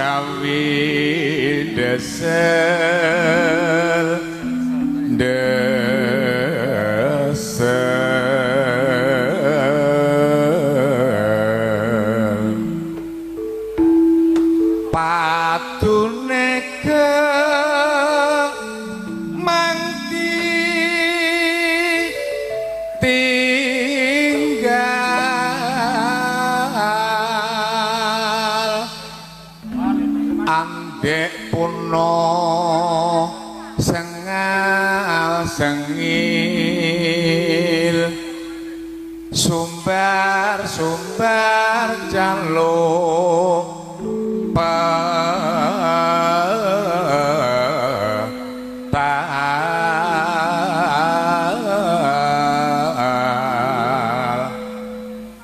gawi desel patune ke mangki tinggal andek puno sengal sengil sumbar jaluk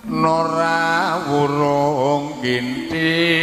nora wurung kintil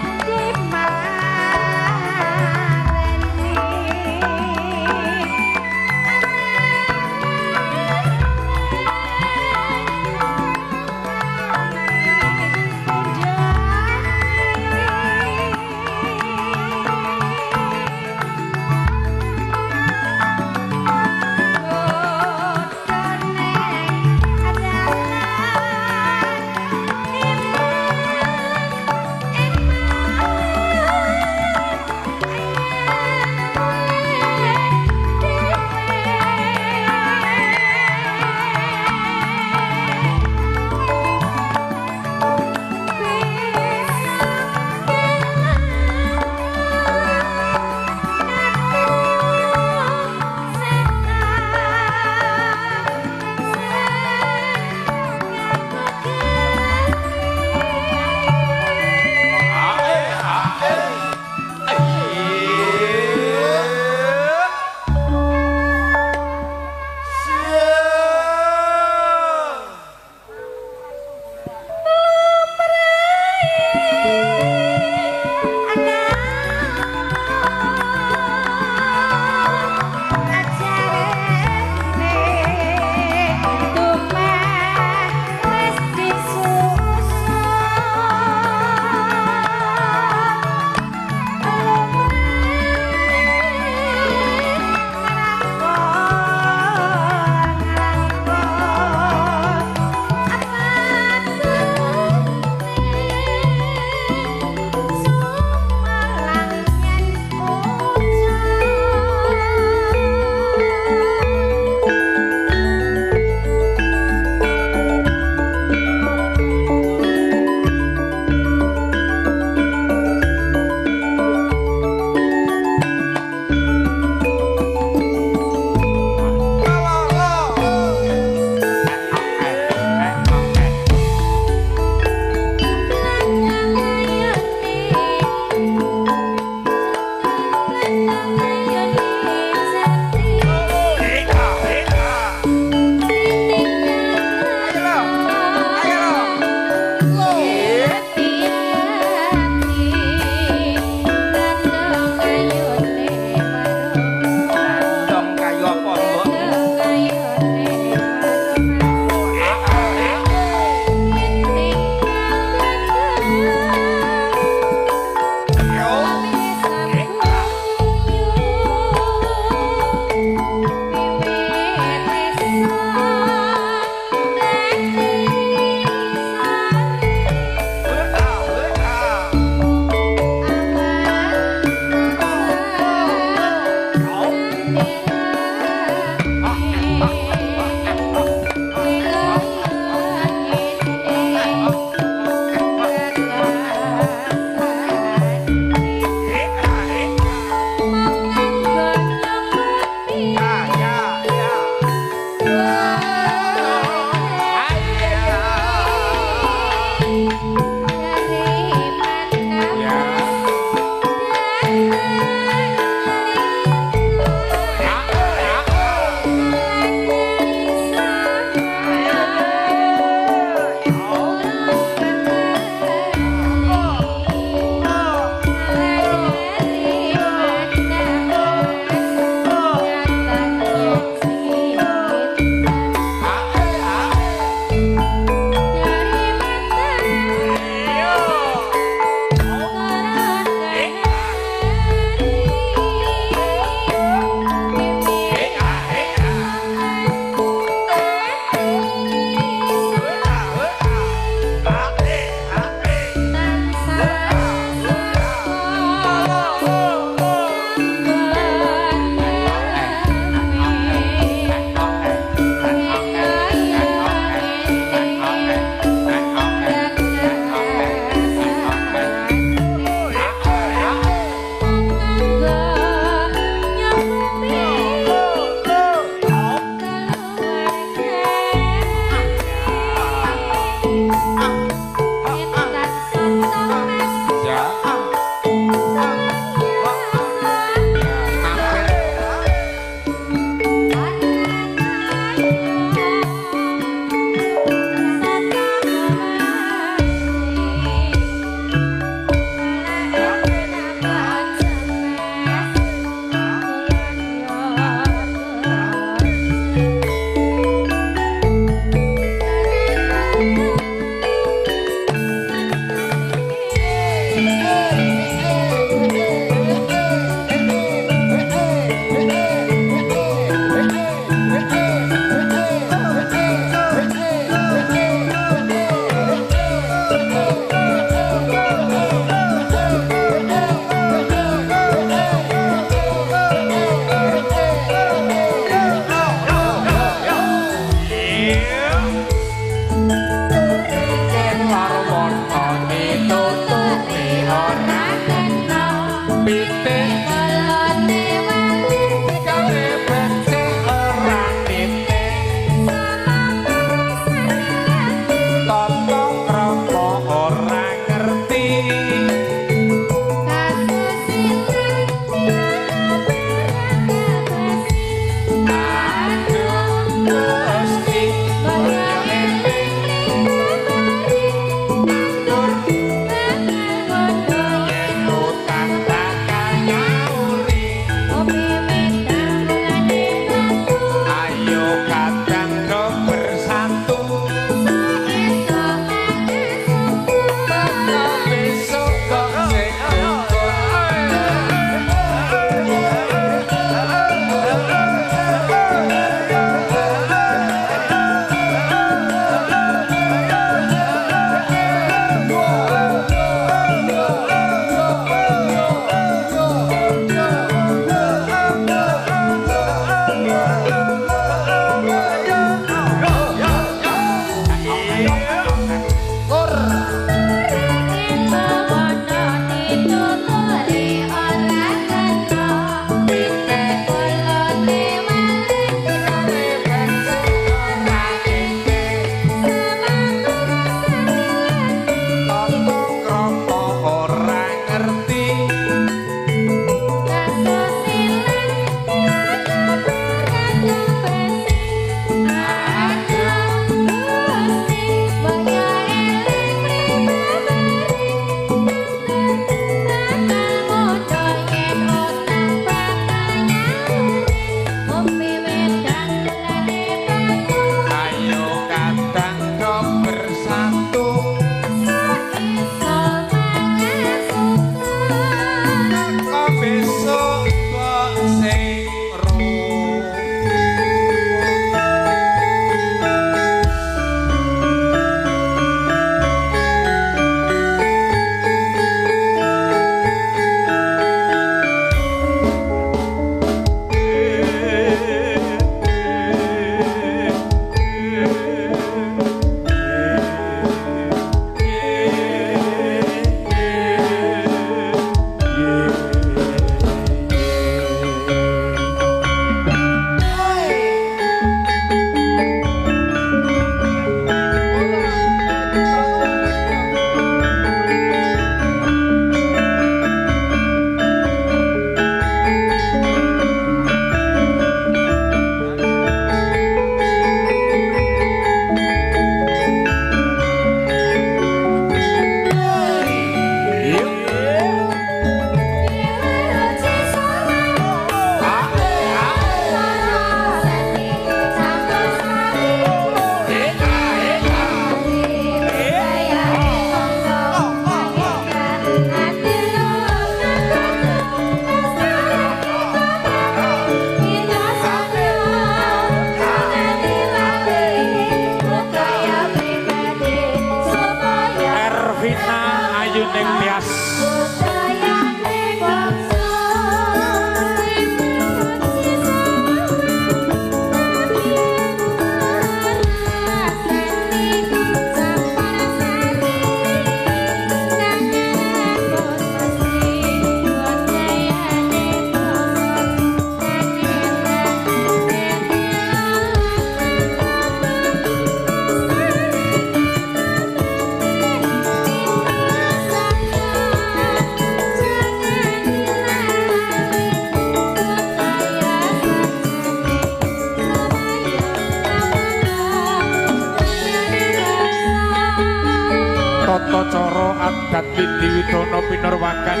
adat Widi Widono Pinurwagan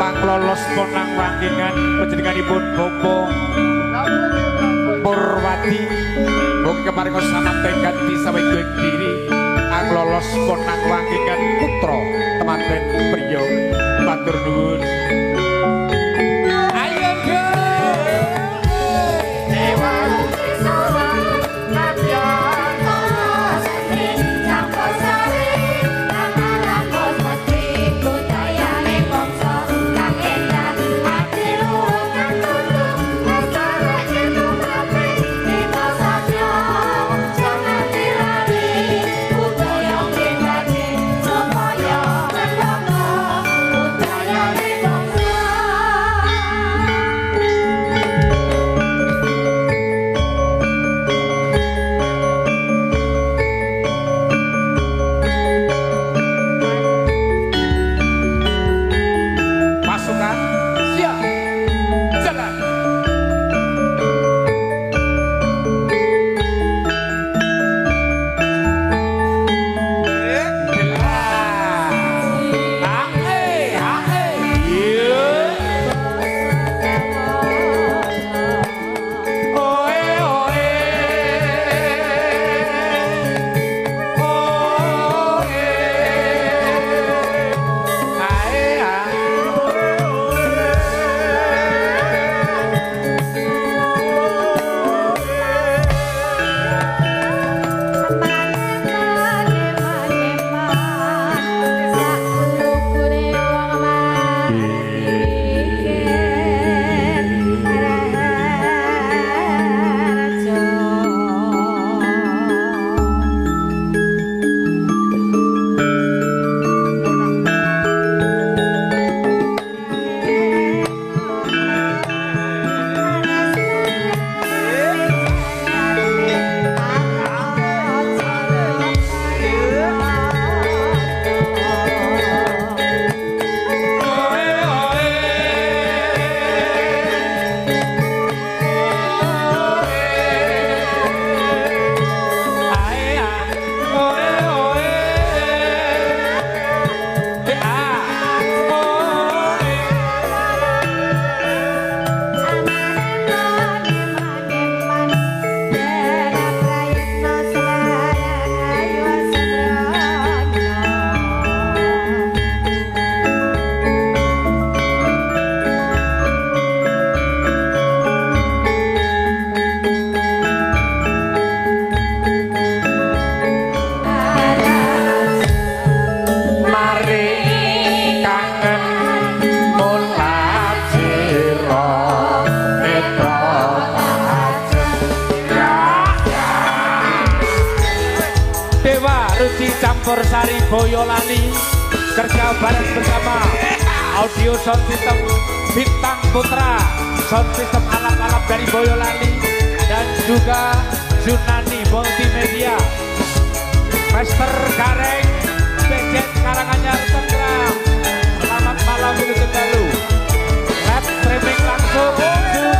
panglolos Ponang Wanggingan panjenenganipun Bapak Purwadi mugi keparingos samanten kanthi sawijining diri anglolos Ponang Wanggingan putra temanten priya matur nuwun. Boyolali kerja bareng bersama audio sound system Bintang Putra, sound system alam-alam dari Boyolali, dan juga Junani Multimedia, Master Gareng Bejen Karanganyar Tenggerang. Selamat malam Gunung Kendalu. Live streaming langsung Junani.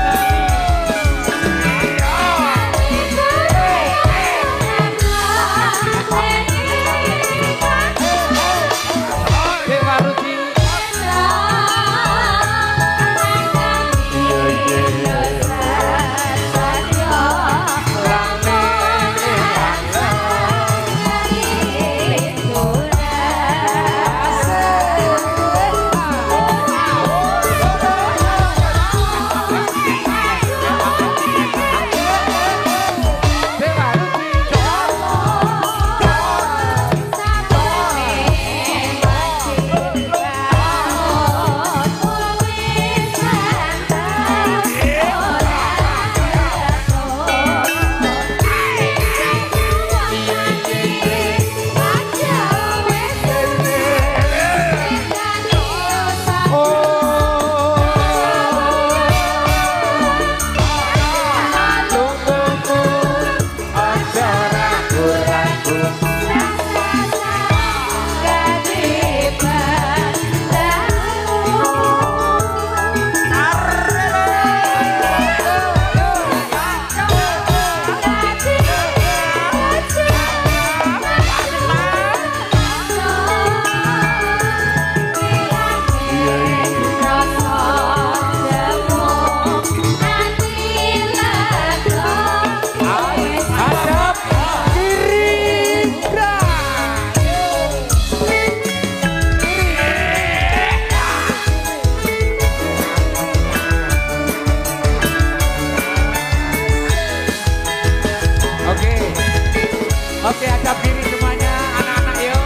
Oke, agak kiri semuanya, anak-anak yuk,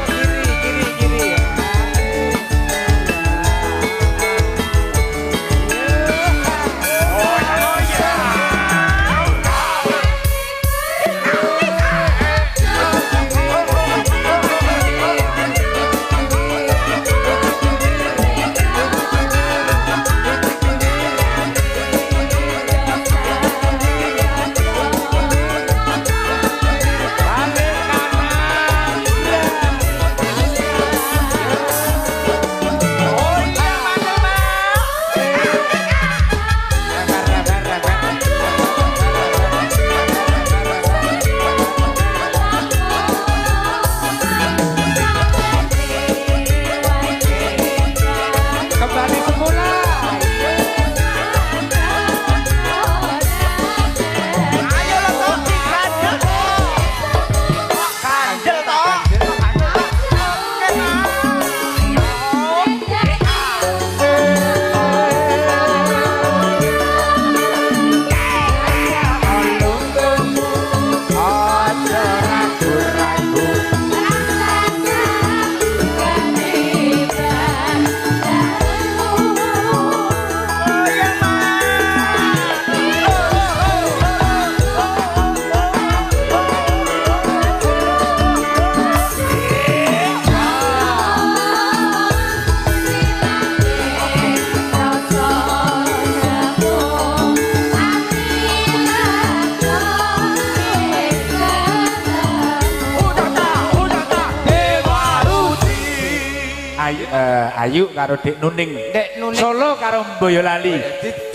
kiri ya. Ayu karo Dek Nuning, Solo karo Boyolali,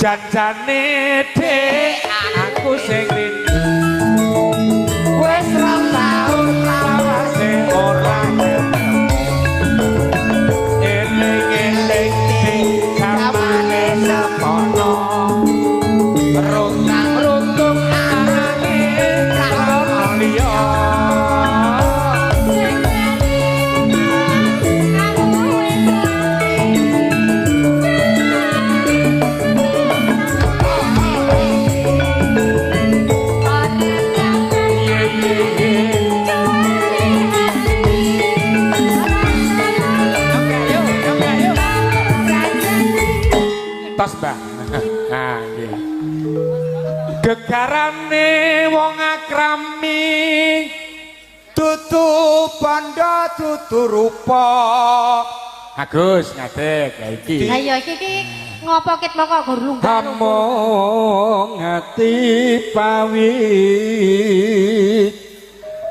janjane Dek aku sing rindu wes rong taun lawase ora eling-eling samane semono rungkang-rungkung angin karo liya. Tos Bang. Nah, nggih. Gegarane wong akrami tutu dudu bandha dudu rupa. Agus ngadeg ya iki. Lah ya iki ngopo ket kok gur lungguh. Among ati pawit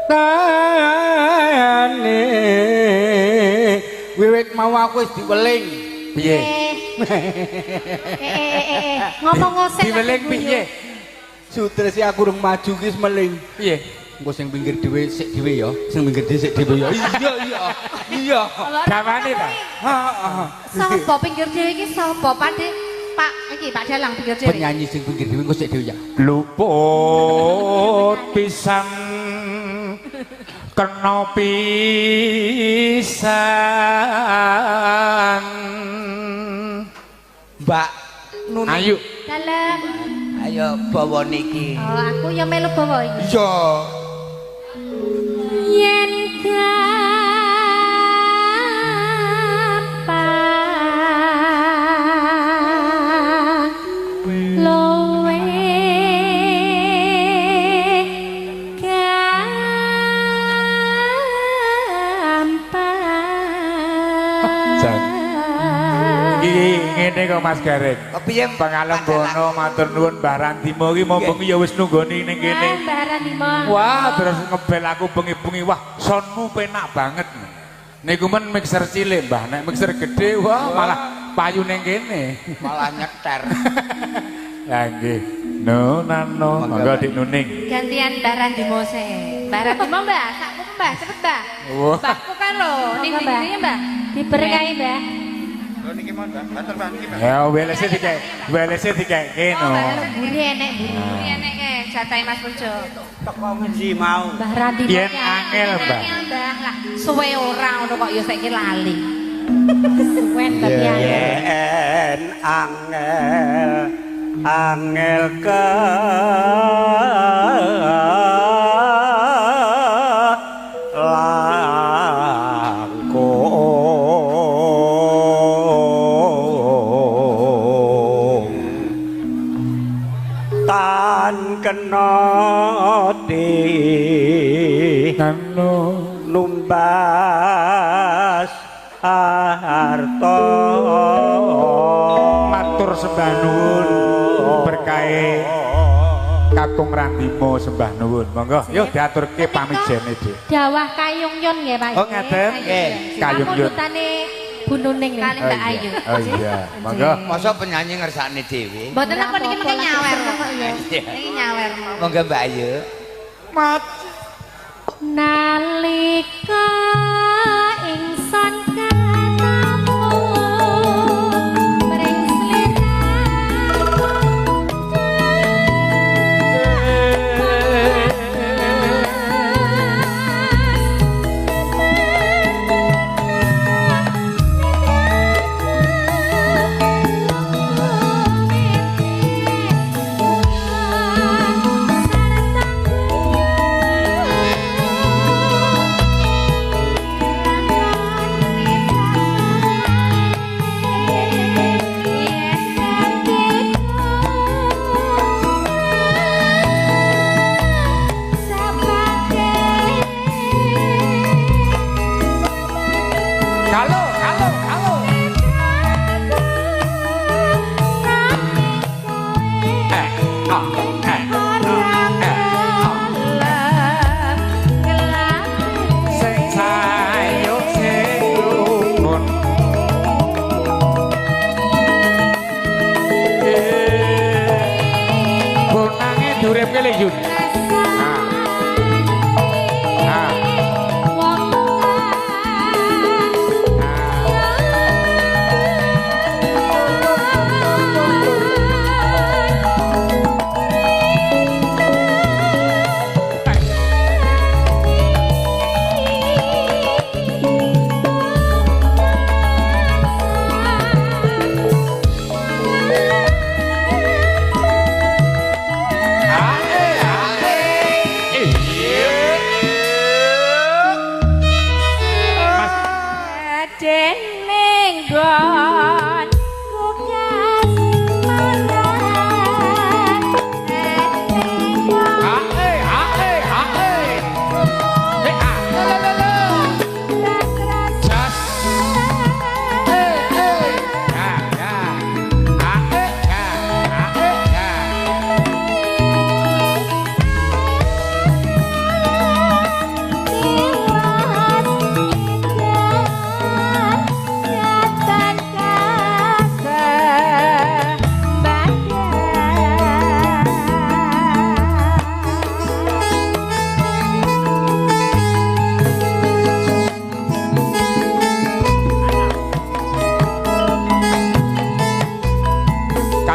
tane wiwit mau aku wis diweling. Piye? Ngomong ngosek. Diweling piye? Sutre si aku rung maju ki wis meling. Piye? Engko sing pinggir dhewe sik dhewe ya. Sing pinggir dhewe sik dhewe ya. Iya. Gawane ta? Heeh. Sapa pinggir dhewe iki sapa Pak iki Pak Dalang pinggir dhewe. Penyanyi sing pinggir dhewe engko sik dhewe ya. Luput pisan kena pisan. Mbak Nuni. Ayo. Dalam. Ayo bawa niki. Oh, aku ya melu bawa iki. Iya. Yen kapan lowe gampang. Ngene kok Mas Gareng. Piye Pangalem bono matur nuwun Mbah Randimo iki mumpung ya wis nunggoni ning kene. Mbah Randimo. Wah, terus ngebel aku bengi-bengi. Wah, sonmu penak banget. Niku men mixer cilik, Mbah. Nek mixer gede, wah malah payu ning kene. malah nyeter. Ya nggih. No, nano, monggo Dik Nuning. Gantian Mbah Randimo sih. Mbah Randimo Mbah, sakku Mbah, cepet Mbah. Wah. Mbahku kan lho, ning ndi Mbah? Diberkahi Mbah. Ya, welese dikek no. Buri enek ke jatahe Mas Purjo. Teko ngendi mau? Mbah Randimo Yen angel, Mbah. Mbah. Lah, suwe ora ngono kok ya saiki lali. Suwen tapi angel. Yen angel ke langkung tan kena di Nano. numbas harta Matur sembah nuwun berkahe Kakung Randimo sembah nuwun. Monggo, yuk diaturke pamijene, Dik. Dawah Kayung Yun nggih Pak. Oh, ngaten? Nggih, Kayung Yun. Pamulutane Bu Nuning kali Mbak Ayu. Oh iya, monggo. masa penyanyi ngersakne dhewe Mboten napa niki mengke nyawer kok ya. Niki nyawer. monggo Mbak Ayu Nalika ingsun ketemu mring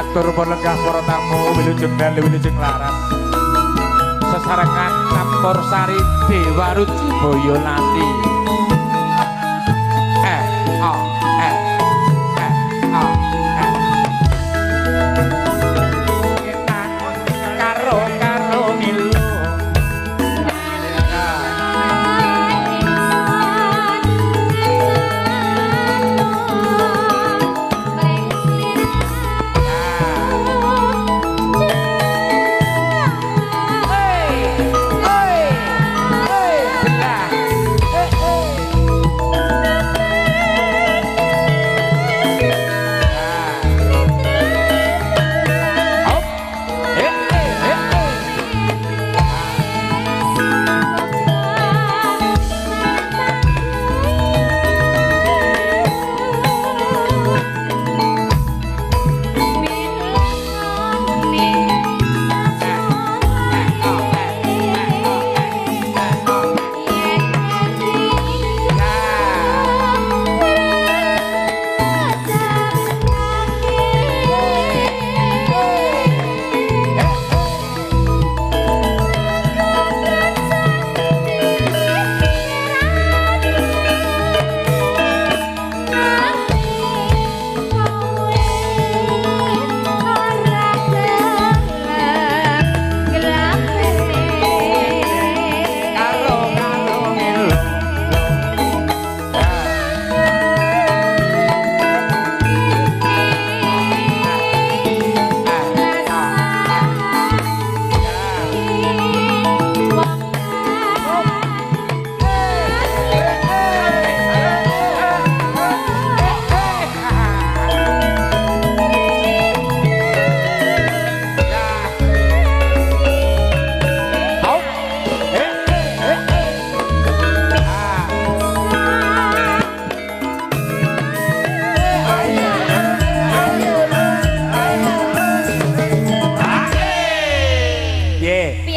matur lenggah para tamu wilujeng dalu wilujeng laras. Sesarengan campur sari Dewa Ruci Boyolali.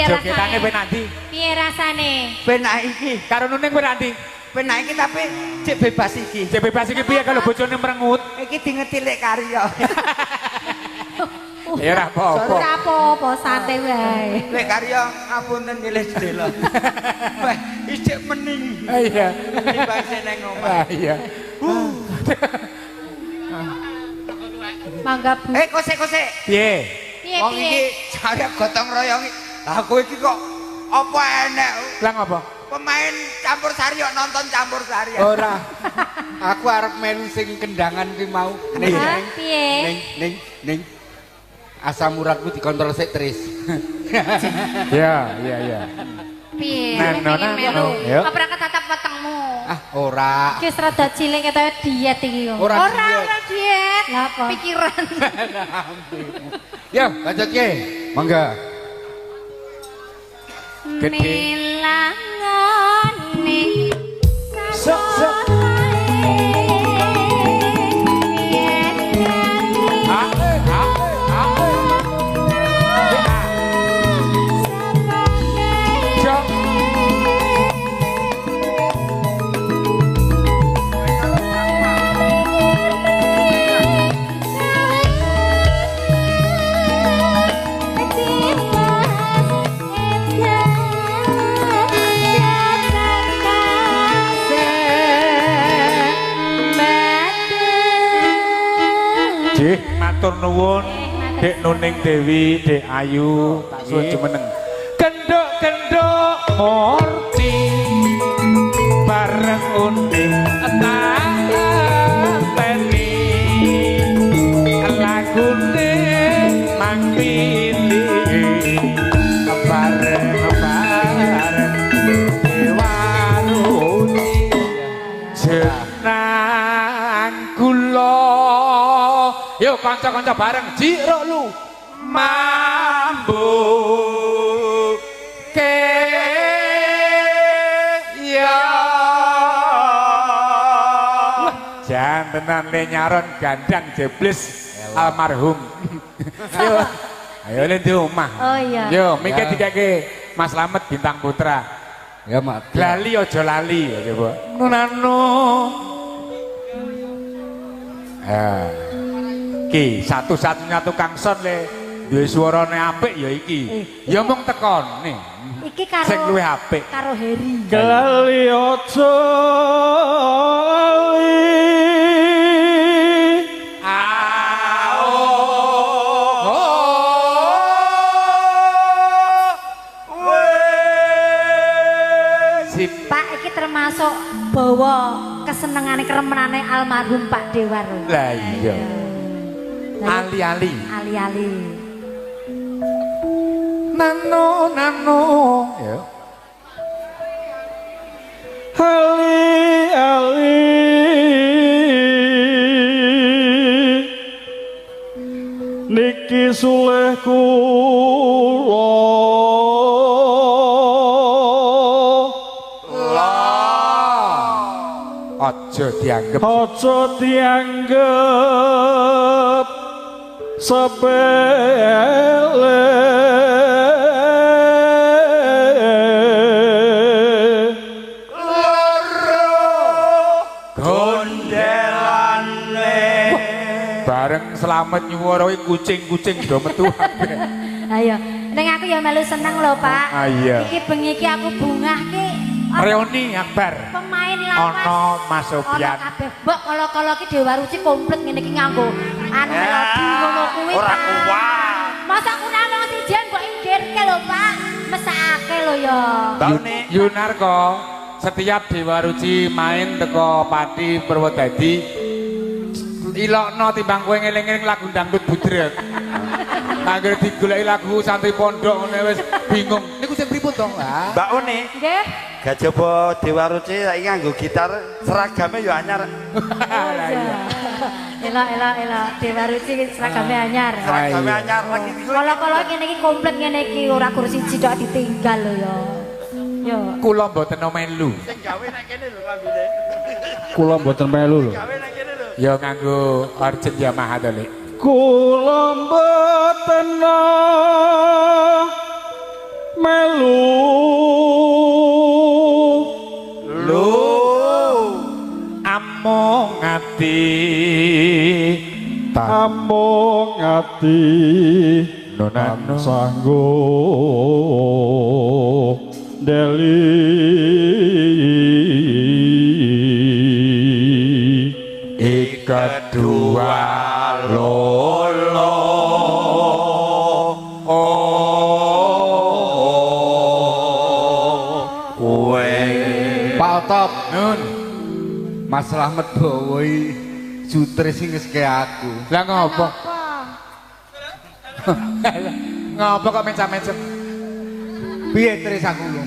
Jogetane ben nanti. Piye rasane? Penak iki. Karo Nuning ben nanti. Penak iki tapi cek bebas iki. Cek bebas iki piye kalau bojone merengut? Iki dingetilik karya. Ya ora apa-apa. Ora apa-apa, santai wae. Lek karya ngapunten nilih sedela. Wah, isik mening. Iya. Timbang seneng omah. Ah iya. Mangga Bu. Kose. Piye? Piye Wong iki jare gotong royong. Lah kowe iki kok apa enek? Lah ngapa? Pemain campur sari kok nonton campur sari. Ora. Aku arep melu sing kendangan ki mau. Ning Piye? ning asam uratku dikontrol sik tris. Iya. Piye? Nen, Pengen Nona, melu. yuk. Apa ketatap wetengmu? Ah, ora. Ki rada cilik ketoke diet iki yo. Ora diet. Lah apa? Pikiran. Yo, lanjutke. Mangga. Gede. Milangane Sok. Matur nuwun Dek Nuning Dewi, Dek Ayu, tak suwun jumeneng. Kenduk-kenduk murti bareng unding tanteni lagune mangpili bareng Dewa Ruci jenang kula. Yuk kanca-kanca bareng jiro lu mambu ke ya jantenan le nyaron gandang jebles almarhum. Yo ayo le di omah. Oh iya. Yo mikir dikake Mas Slamet Bintang Putra. Ya, Mak. Lali aja lali ya coba. Nunanu. Iki satu-satunya tukang son le duwe suarane apik ya iki. Ya mung tekon nih. Iki karo Sing luwih apik. Karo Heri. Kelali ojo Pak iki termasuk bawa kesenengane keremenane almarhum Pak Dewar. Lah iya. Ali-ali. Ali-ali. Nano ya. ali-ali niki suleh kula Aja dianggep aja dianggep sepele bareng selamat nyuwara kucing-kucing do metu. Ayo, ning aku ya melu seneng lho, Pak. Ah, iya. Iki bengi iki aku bungah ki. Reuni Akbar. Pemain lawas. Ono Mas Sofyan. Ono kabeh. Mbok kala-kala ki Dewa Ruci komplit ngene iki nganggo anu melodi ngono kuwi. Ora kuat. Masa kurang wong sijen mbok inggirke lho, Pak. Mesake lho ya. Yunarko setiap Dewa Ruci main teko Pati Purwodadi ilokno timbang kowe ngeling-eling lagu dangdut budrek. Anggere digoleki lagu santri pondok ngene wis bingung. Niku sing pripun to, Mbak? Mbak Uni. Nggih. Gajaba Dewa Ruci saiki nganggo gitar, seragame yo anyar. Elok. Dewa Ruci seragame anyar. Seragame anyar lagi. Kala-kala kene iki komplit ngene iki ora kursi cidok ditinggal lho ya. Yo. Kula mboten melu. Sing gawe nek kene lho lambine. kula mboten melu lho Gawe nek kene lho. Ya nganggo urgent Yamaha to, Lik. kula mboten melu Among ati amung ati Nonano. sanggo deli ikat dua lolo Pak Otop nun Mas Slamet bawa jutri sing ngeske aku. lah ngopo ngopo kok mencam-mencam Piye tris aku lho?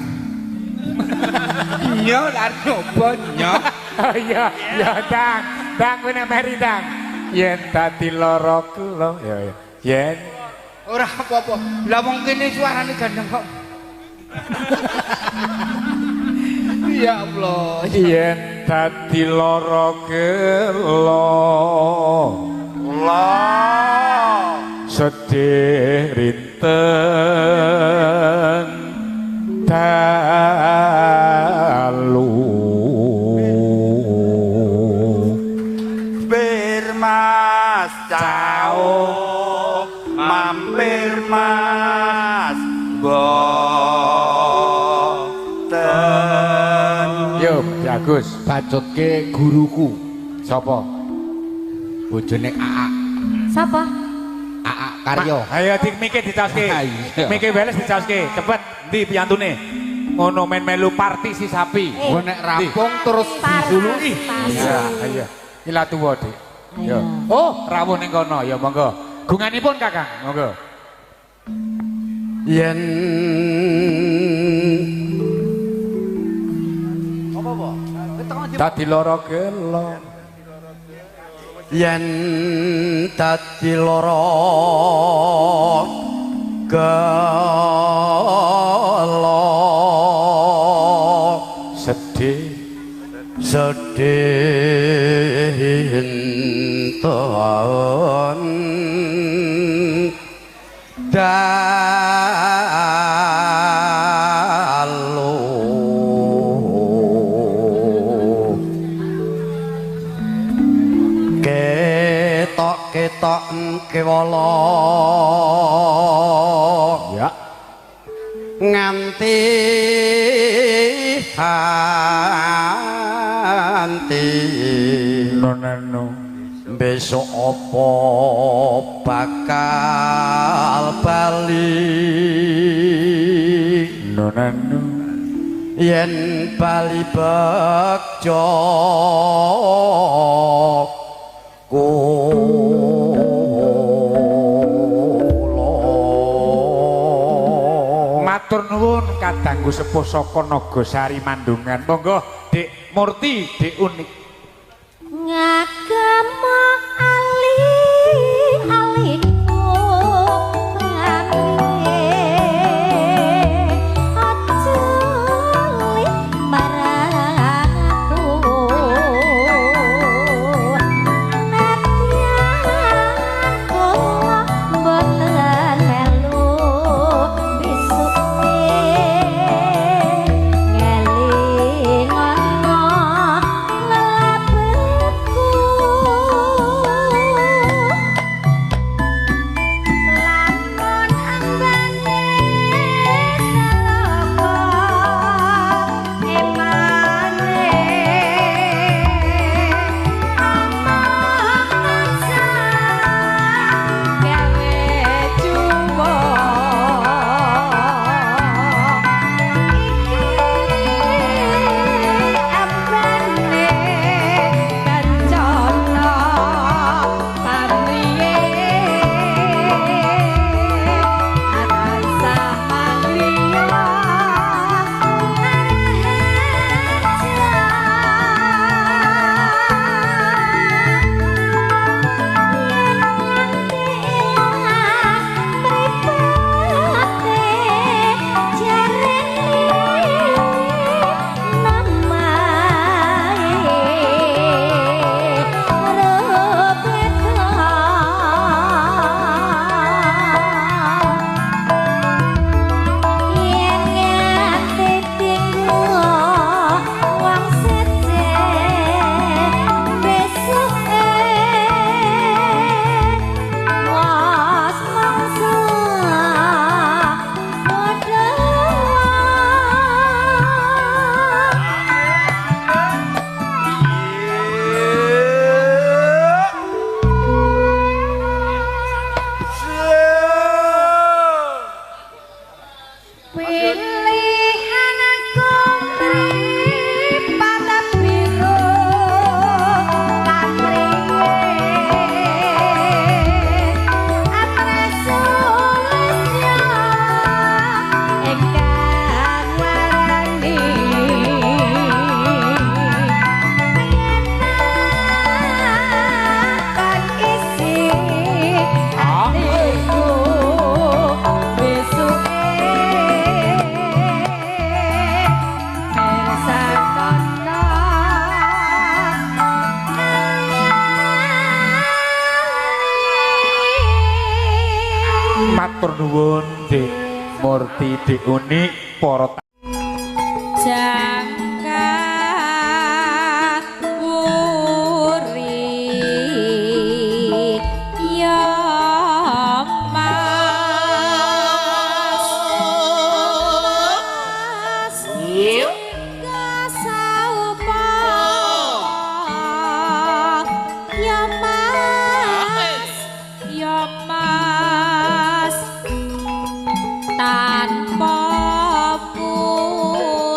Iya lan nyoba nyok. oh iya ya dang kowe nek meri dang yen dadi lara kula ya yen Ora apa-apa. Lah wong kene suarane gandeng kok. Ya Allah. yen dadi lara kula sedih rinten dalu Bir Mas Cao mampir Mas boten. yo bagus Bacotke guruku. sapa Bojone AA. Sapa? AA Karyo. ayo mikir dicaoske Iya. mikir weles dicaoske cepet ndi piyantune ngono men melu parti si sapi Gua nek rampung terus disuluki. iya ayo ila tuwa dik yo oh rawuh ning kono ya monggo gunganipun Kakang monggo Yen dadi lara gelo yen dadi lara gelo sedih sedih enten dalu ketok-ketok kewala ya nganti anti nonano besok apa bakal bali nonano yen bali bekjo matur nuwun kadangku sepuh saka Nagasari Mandungan monggo Dik Murti Dik Unik ngagama ali-aliku matur nuwun Dik Murti Dik Unik para jangka wuri ya mas kasaupa ya mas ya mas tanpa mundur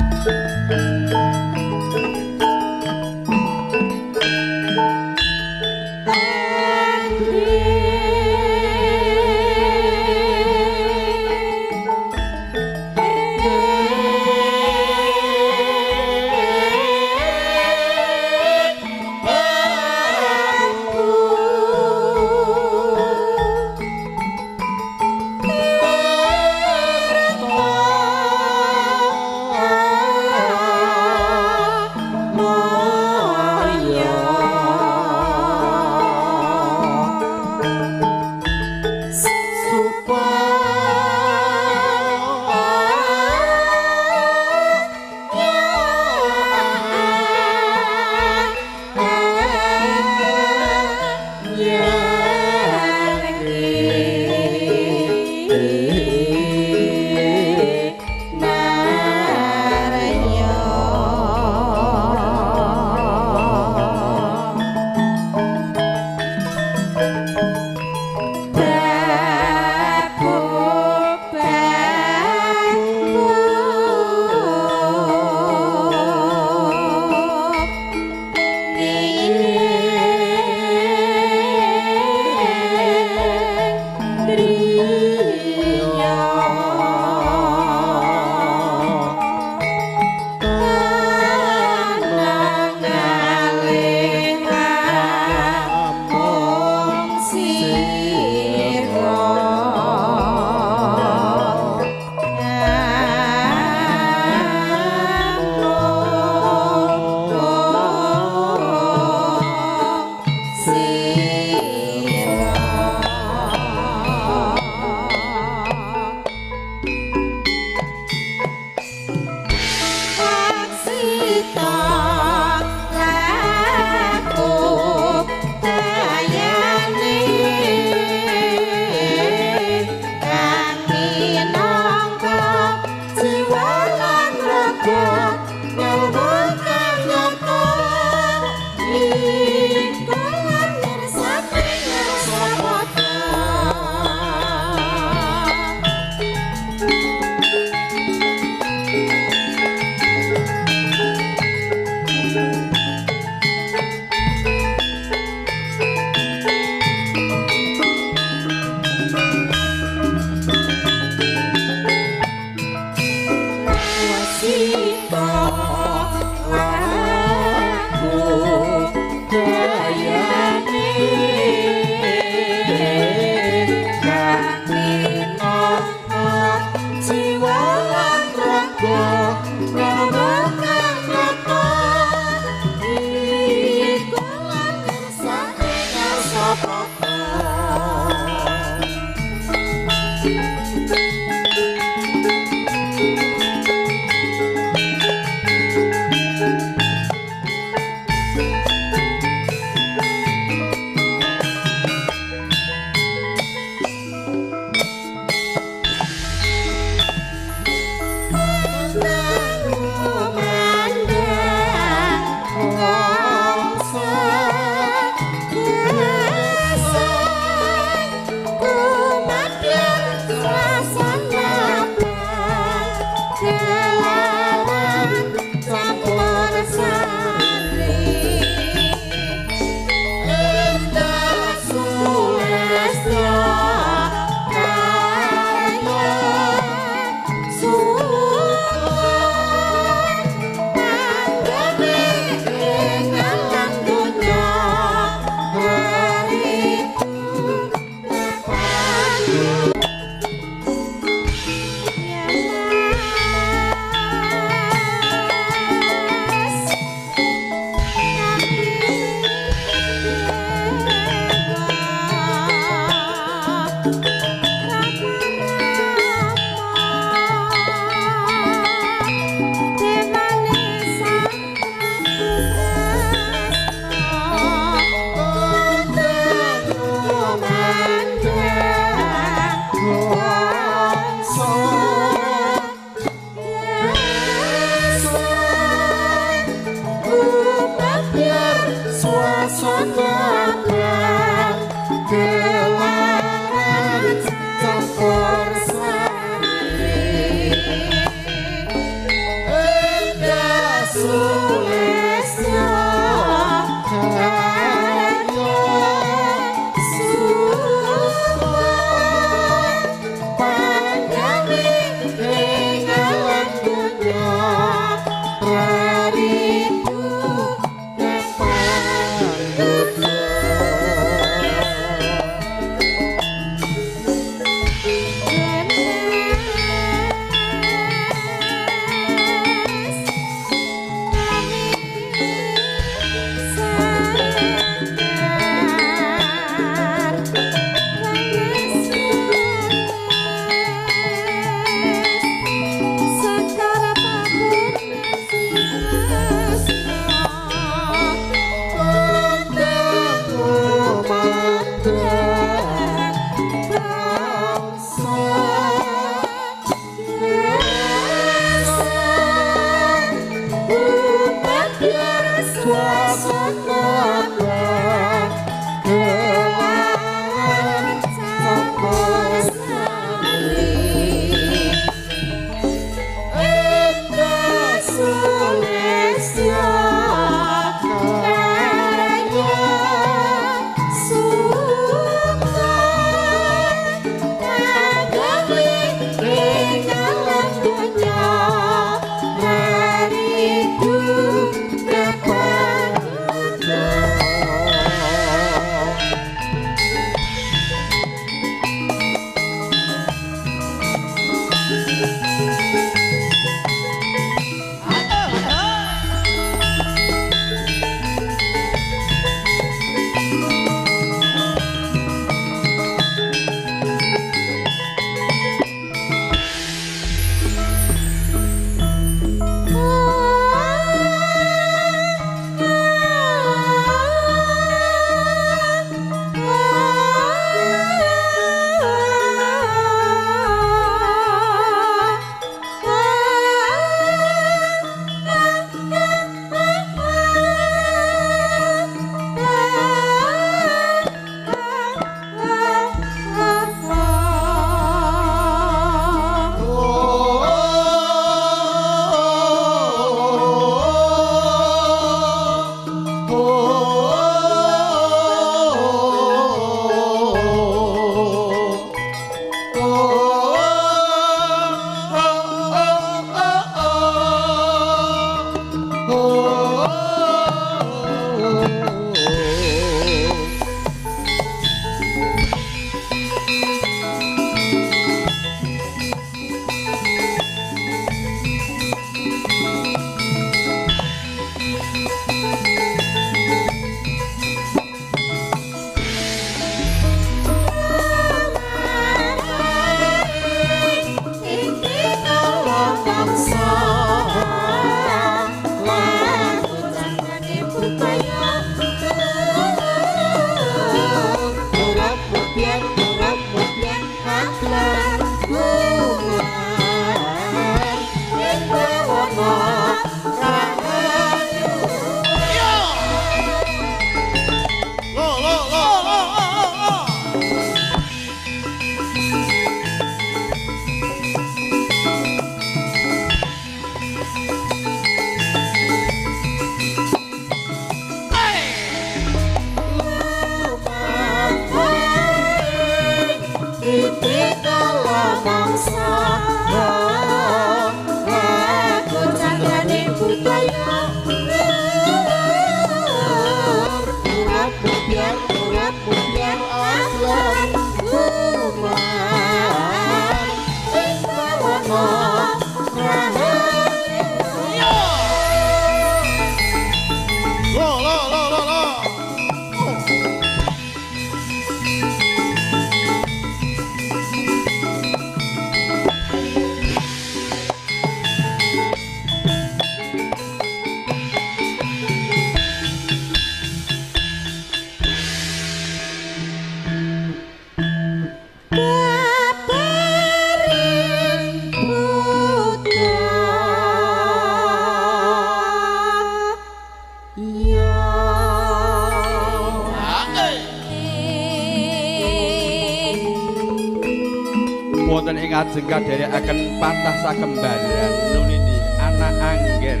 wonten ing ajeng kadherekaken patah sakembaran nunini anak angger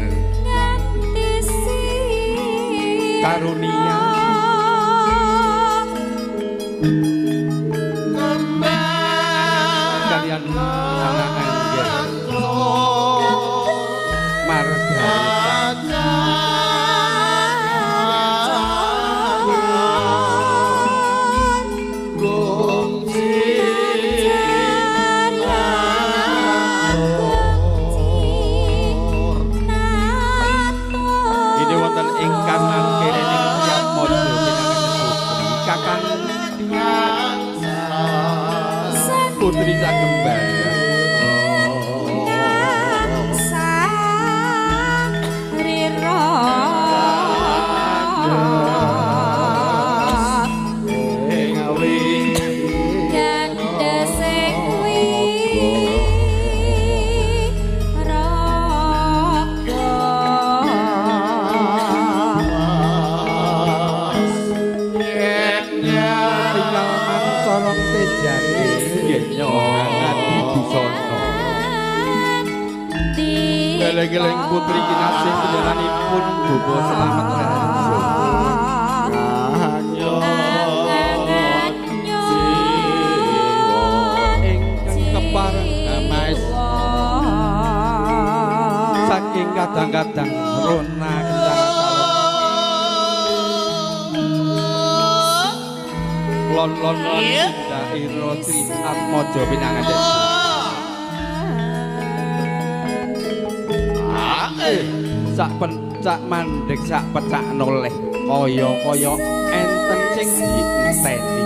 karunia kalian anak angger margarita putri sakembaran geleng-geleng putri kinasih penjalanipun bobo selamat rahasia ingkang kepareng damais saking kadang-kadang rona kendang lon-lon indah iro triat mojo pinanganten sak mandek sak pecak noleh kaya enten sing dienteni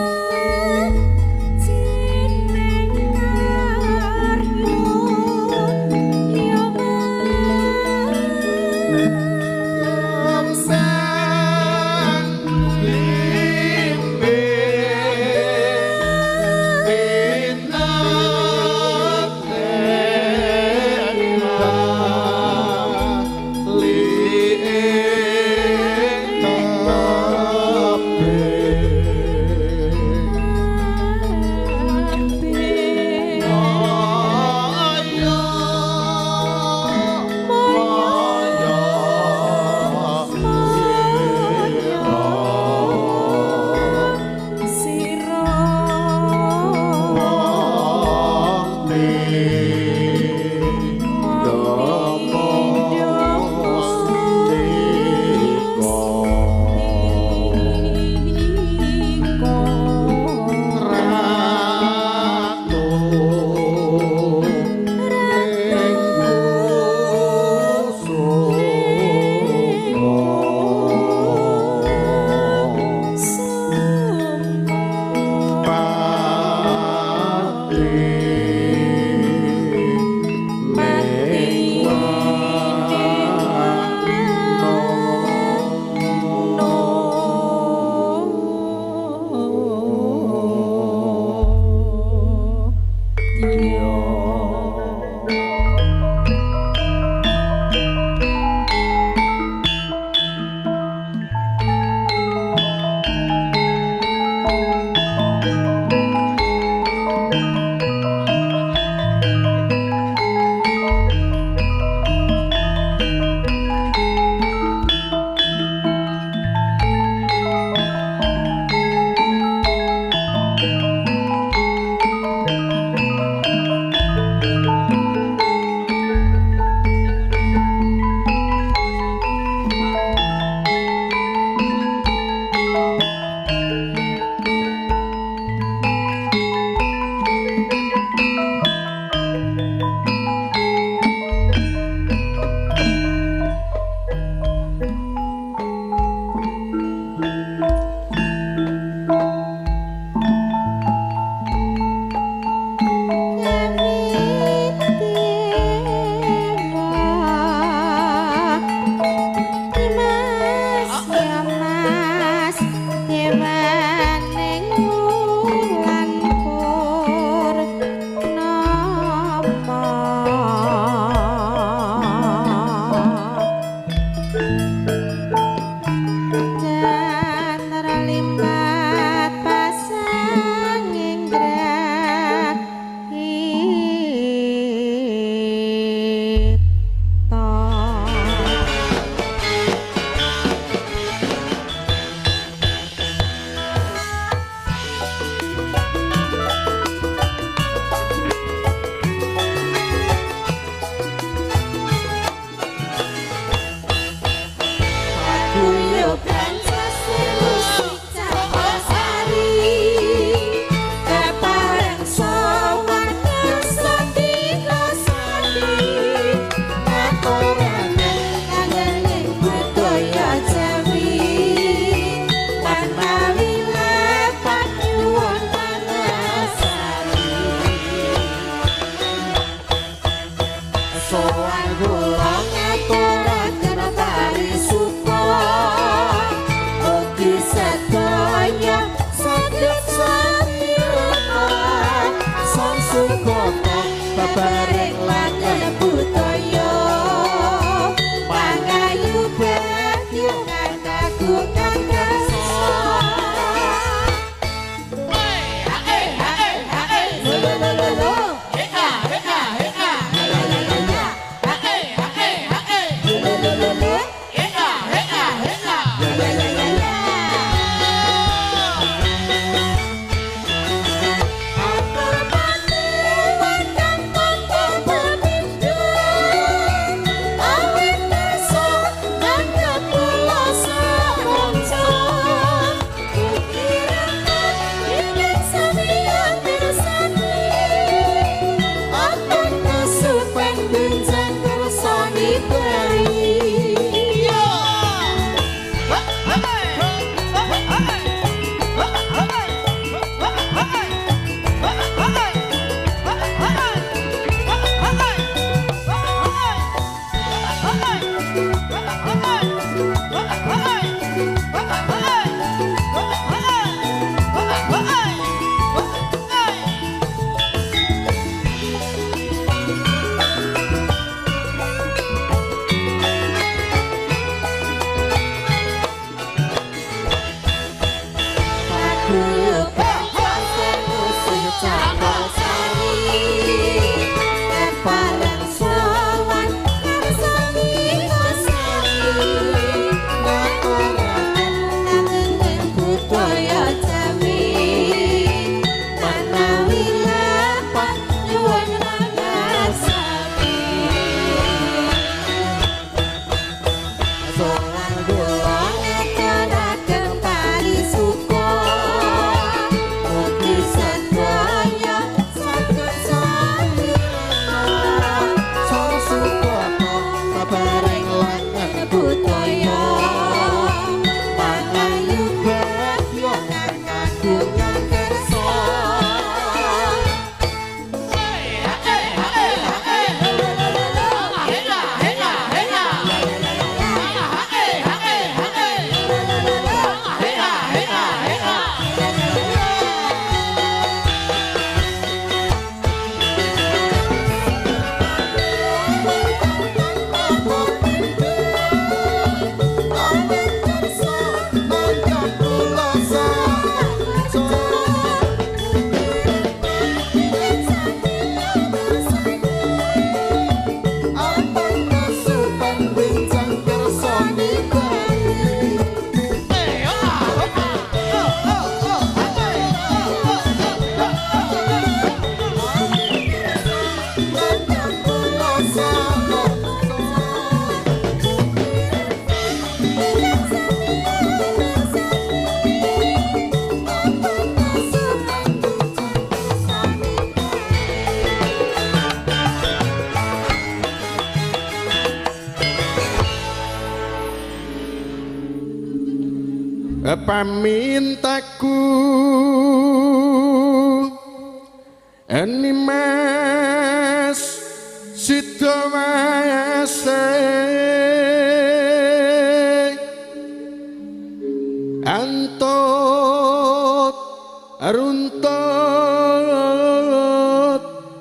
pamintaku Animas Sidowase Antut runtut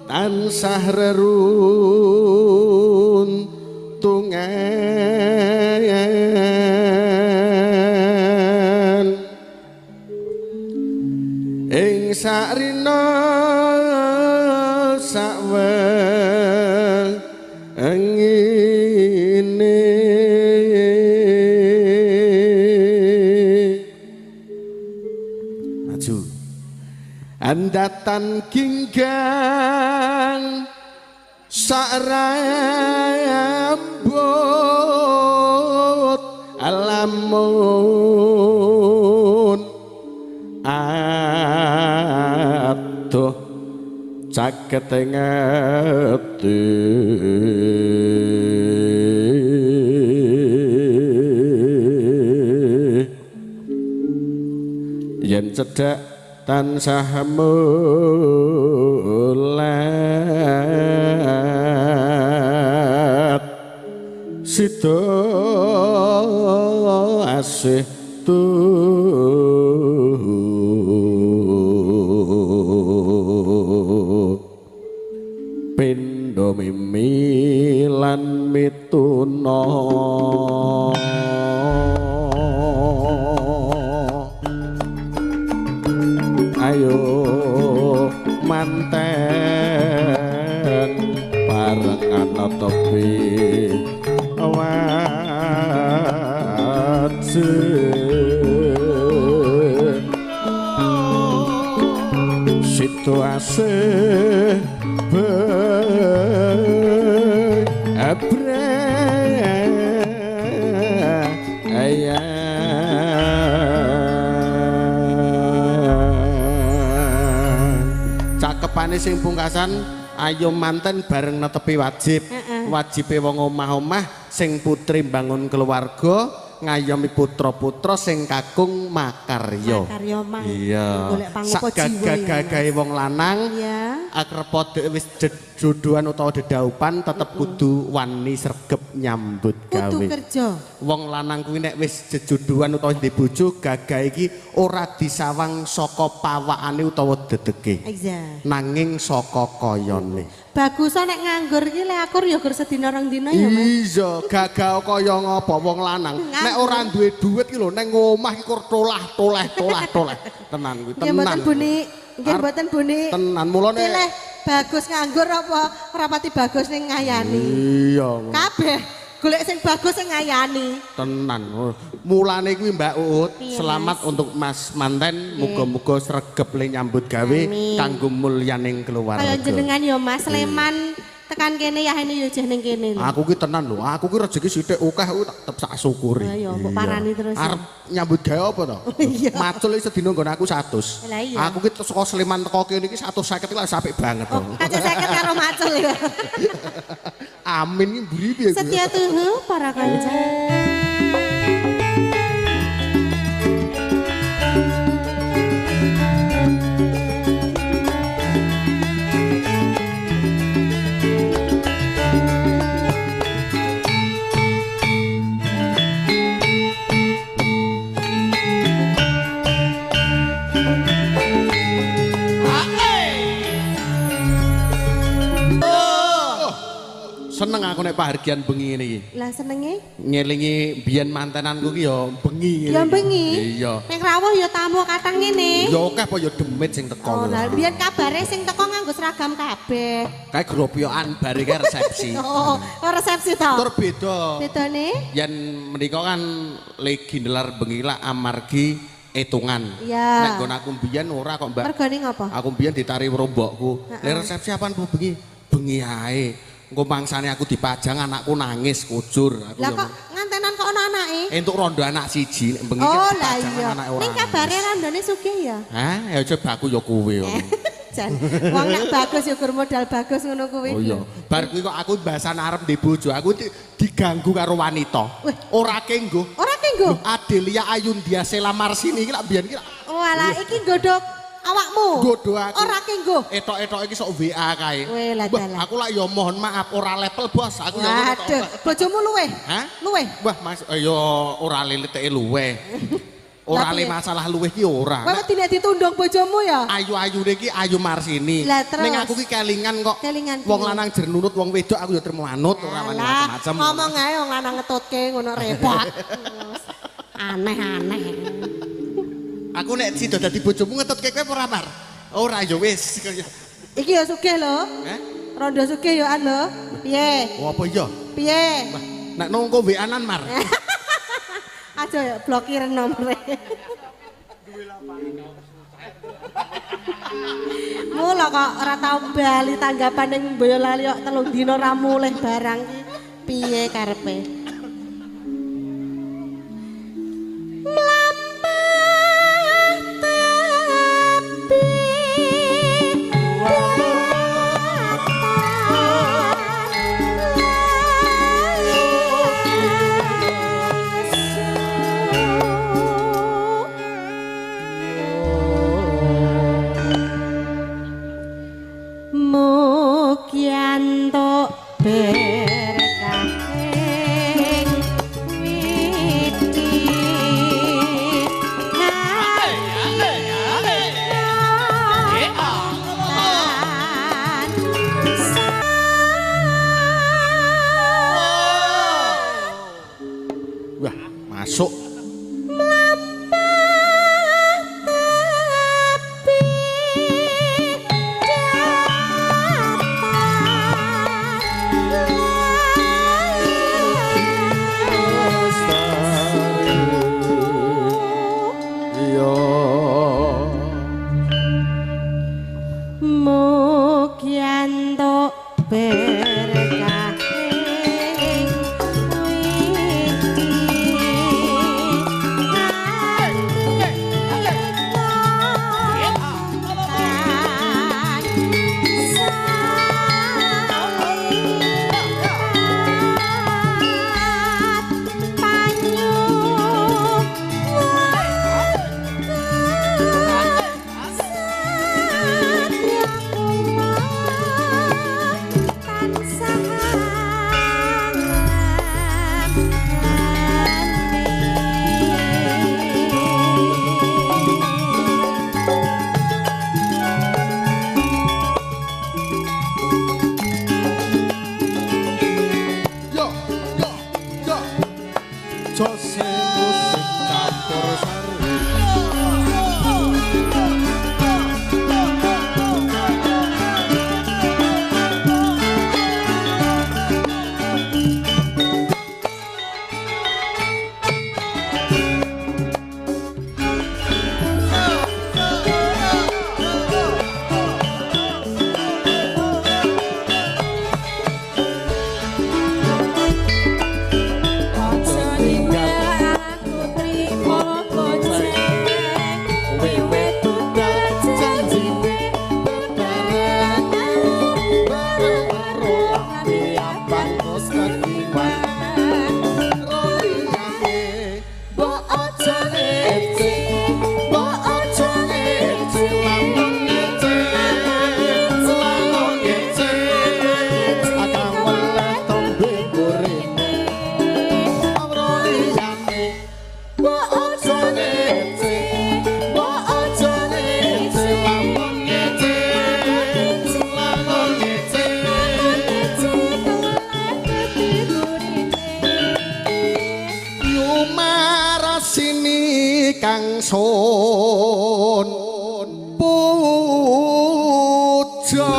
tansah reruntungan ing sarina sawengine maju andatan ginggang sarambut alamun aduh caket ngeti yen cedhak tansah mulat sida asih pindha mimi lan mituna ayo manten parengan tepi wajib situasi cakepane sing pungkasan ayo manten bareng netepi wajib wajibe wong omah-omah sing putri bangun keluarga ngayomi putra-putra sing kakung makarya makarya mah iya golek pangupa jiwa sak gagahe wong lanang iya akrep wis jodohan utawa dedaupan tetep kudu wani sregep nyambut gawe. Kudu kerja. Wong lanang kuwi nek wis jejodohan utawa ndek bojo gagah iki ora disawang saka pawakane utawa dedeke. Iya. Nanging saka kayane. Bagus nek nganggur iki lek akur ya gur sedina rong dina ya, Mas. Iya, gagah kaya ngapa wong lanang. Nek ora duwe dhuwit iki lho ning omah iki kur tolah. Tenan kuwi, Nggih mboten tenan. Buni, nggih mboten Buni. Tenan mulane. Pilih bagus nganggur apa rapati bagus ning ngayani. Iya. Kabeh golek sing bagus sing ngayani. Tenan. Mulane kuwi Mbak Uut, Piye, selamat Mas? untuk Mas manten, muga-muga sregep le nyambut gawe Amin. kanggo mulyaning keluarga. Kaya jenengan ya Mas Sleman tekan kene ya ini ya jeh ning kene lho. Aku ki tenan lho, aku ki rezeki sithik akeh kuwi tak tetep sak syukuri. Lah ya mbok parani terus. Arep nyambut gawe apa to? Iya. Macul iki sedina nggon aku 100. Lah iya. Aku ki saka Sleman teko kene iki 150 iki lak apik banget to. Kaca 50 karo macul ya. Amin iki mburi piye kuwi? Setia tuhu para kanca. Seneng aku nek pahargian bengi ngene iki. Lah senenge? Ngelingi biyen mantenanku ki ya bengi ngene. Ya iki. bengi. Iya. Ning rawuh ya tamu katang ngene. Ya akeh apa ya demit sing teko. Oh, ngono. lah biyen kabare sing teko nganggo seragam kabeh. Kae gropyokan bare kae resepsi. Oh, resepsi to. Tur beda. Bedane? Yen menika kan legi nelar bengi lak amargi etungan. Iya. Nek nggon aku mbiyen ora kok, Mbak. Mergane ngapa? Aku mbiyen ditari rombokku. Le resepsi apaan Bu bengi? Bengi ae. Engko mangsane aku dipajang anakku nangis kujur. Aku Lah ya- kok ngantenan kok ana anake? Entuk rondo anak siji nek bengi Oh ki lah dipajangan iya. anake ora. Ning kabare randone sugih ya. Hah, ya coba aku ya kuwe. Jan, wong nek bagus ya gur modal bagus ngono kuwi. Oh iya. Bar kuwi kok aku mbasan arep ndek bojo, aku diganggu karo wanita. Wih. Ora kenggo. Ora kenggo. Adelia Ayundia Sela Marsini iki lak biyen iki lak Walah iki godhog awakmu. godho aku. Ora kenggo. Etok-etok iki sok WA kae. Weh, lah Wah, dalah. aku lak ya mohon maaf ora level bos. Aku ya ngono tok. Waduh, bojomu luweh. Hah? Luweh. Wah, Mas, ya ora leliteke luweh. Ora le Tapi- masalah luweh ki ora. Kowe wedi nek ditundung bojomu ya. Ayu-ayune ki Ayu Marsini. Lah, terus? Ning aku ki kelingan kok. Kelingan Wong piye? lanang jernunut wong wedok aku ya trimo anut ora wani Alah, macam-macam. ngomong ae wong lanang ngetutke ngono repot. Aneh-aneh. Aku nek sida dadi bojomu ngetutke kowe ora Mar? Ora ya wis. Iki ya sugih lho. Hah? Rondo sugih ya an lho. Piye? Oh apa iya? Piye? Wah, nek nongko WA-an Mar. Aja ya blokir nomere. Mula kok ora tau bali tanggapan ning Boyolali kok 3 dina ra mulih barang ki. Piye karepe? Mukyanto berkah puja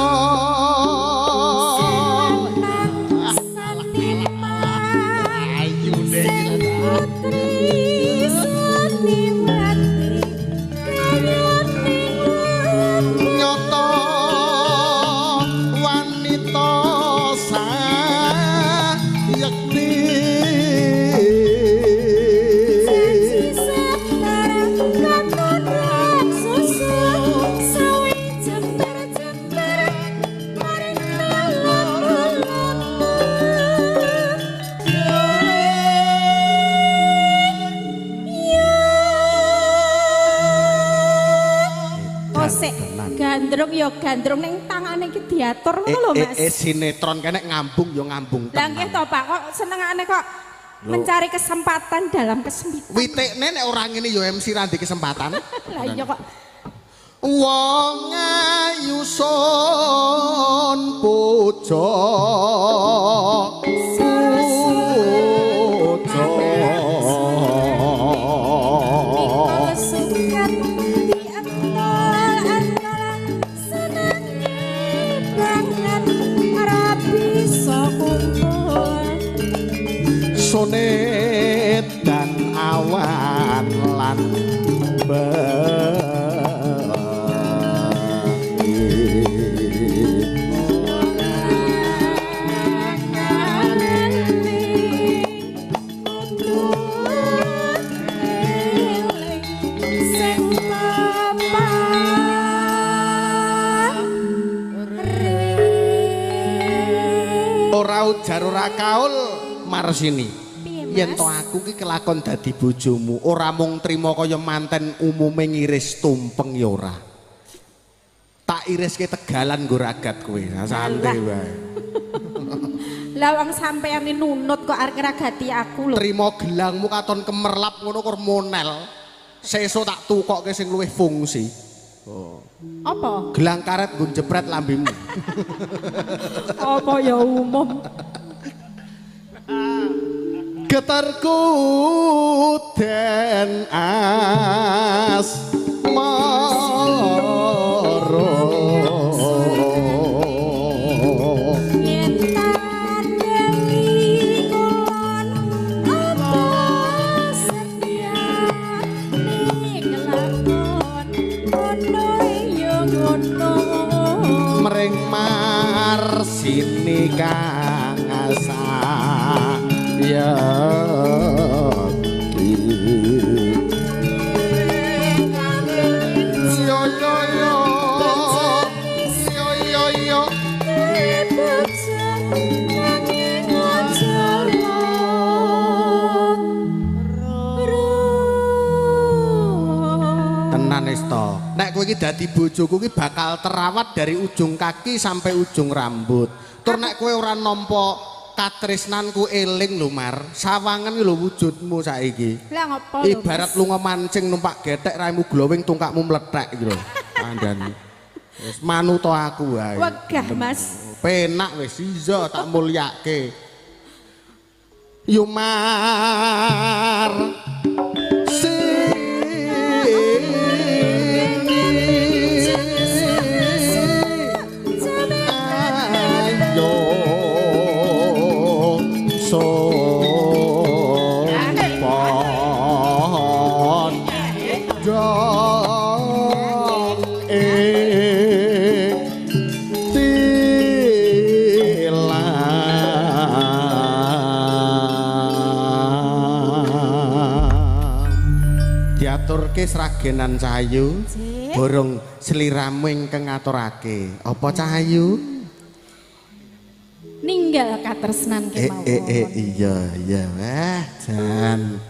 gandrung ya gandrung ning tangane iki diatur ngono lho Mas. Sinetron kene ngambung ya ngambung tenan. Lah nggih to Pak, kok senengane kok mencari kesempatan dalam kesempitan. Witekne nek ora ngene ya MC ra ndek kesempatan. Lah iya kok. Wong ayu son puja sonet dan awan lan ora ujar ora kaul Marsini. Yen to aku ki kelakon dadi bojomu, ora mung trima kaya manten umume ngiris tumpeng ya ora. Tak iriske tegalan nggo ragat kowe. Santai wae. Lah wong sampeyan nunut kok arep ngragati aku lho. Trima gelangmu katon kemerlap ngono kok monel. Sesuk tak tukokke sing luwih fungsi. Oh. Apa? Gelang karet nggo jepret lambemu. Apa ya umum. Getarku den asmara yen tandewi kon apa setia ning lakon ono yo ngono mring Marsini kang asa ya tenan Esta, nek kowe iki dadi bojoku iki bakal terawat dari ujung kaki sampai ujung rambut. Tur nek kowe ora nampa katresnanku eling lho Mar, sawangen lho wujudmu saiki. Lah ngopo lho? Ibarat lunga mancing numpak gethek raimu glowing tungkakmu mlethek iki lho. Kandhane. Wis manut aku wae. Wegah Mas. Penak wis iya tak mulyake. Yo Mar. Diaturke sragenan Cahayu borong sliramu ingkang ngaturake. Apa Cahayu? Ninggal katresnan kemawon. Iya jan.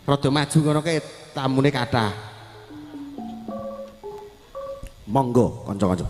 Rada maju ngono kae tamune kathah. Monggo kanca-kanca.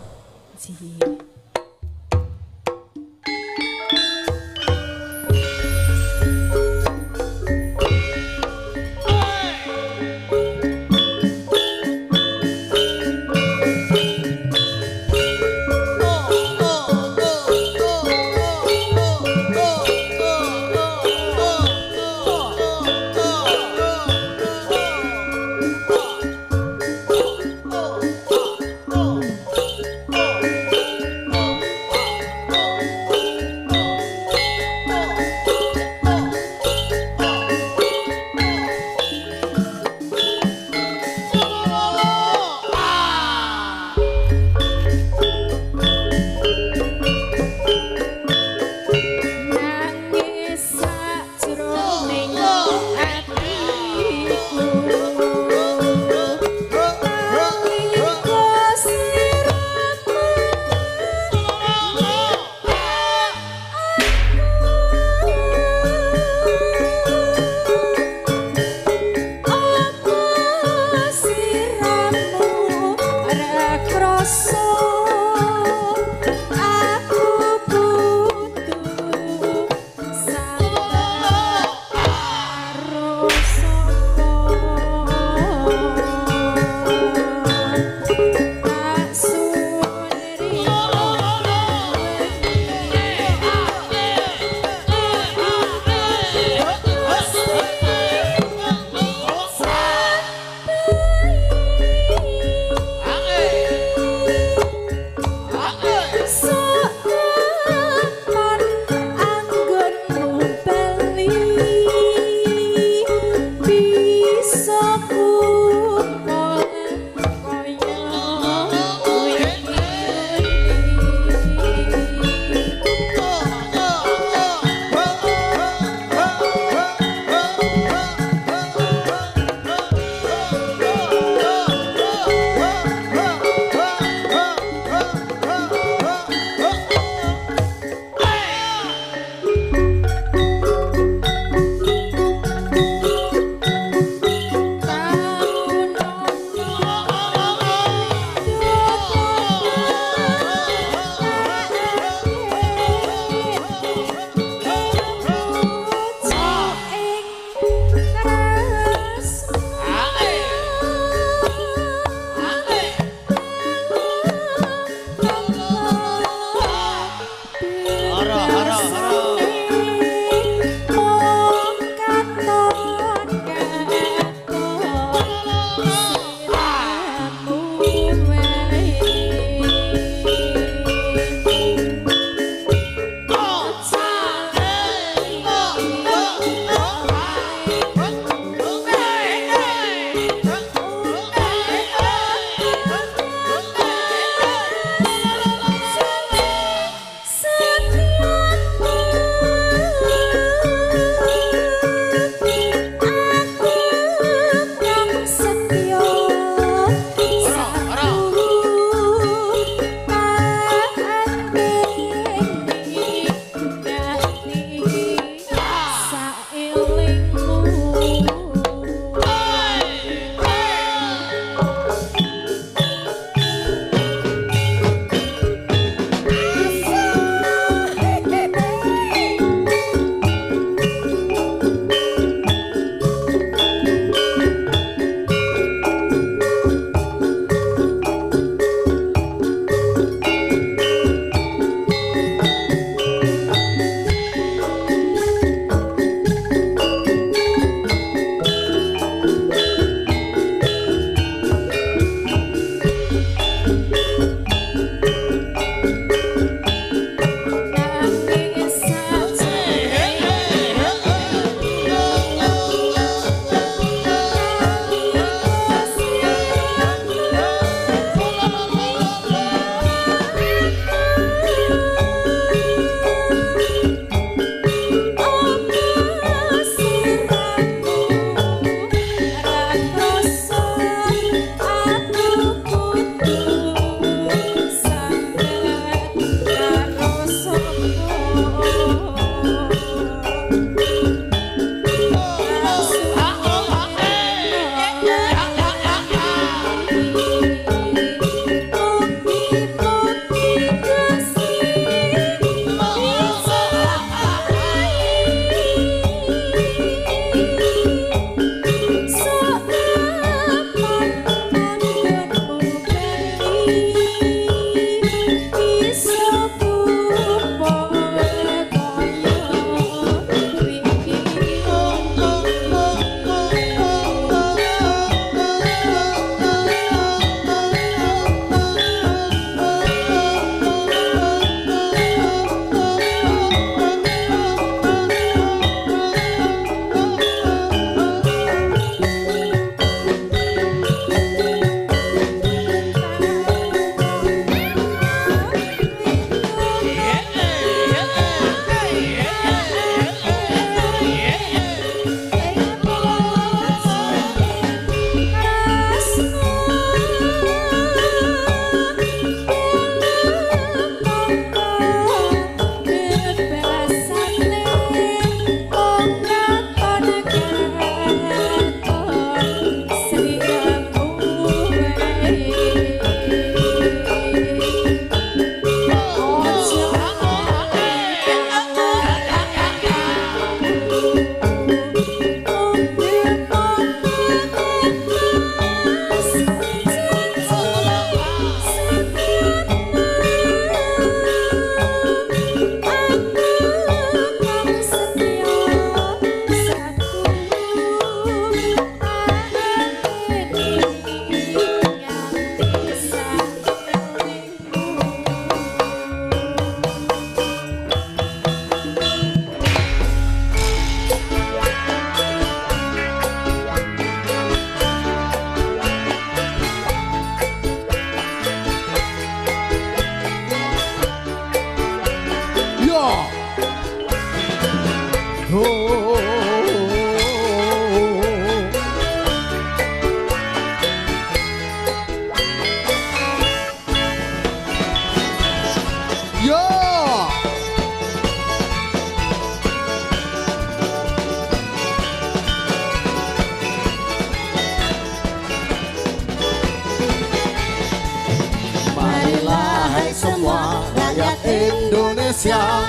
semua rakyat Indonesia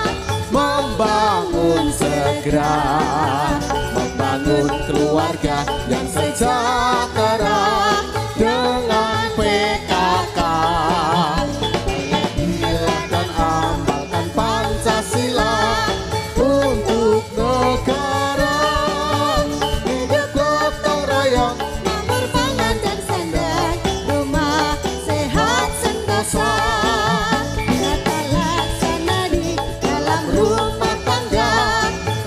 membangun segera, membangun keluarga yang sejahtera dengan PKK. Dan amalkan Pancasila untuk negara. Hidup gotong royong, nomor pangan dan sandang, rumah sehat sentosa. Tata laksana di dalam rumah tangga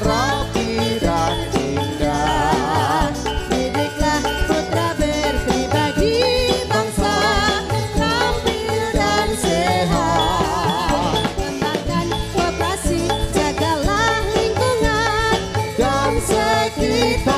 rapi dan indah. Didiklah putra berpribadi bangsa, tampil dan sehat. Kembangkan koperasi, jagalah lingkungan dan sekitar.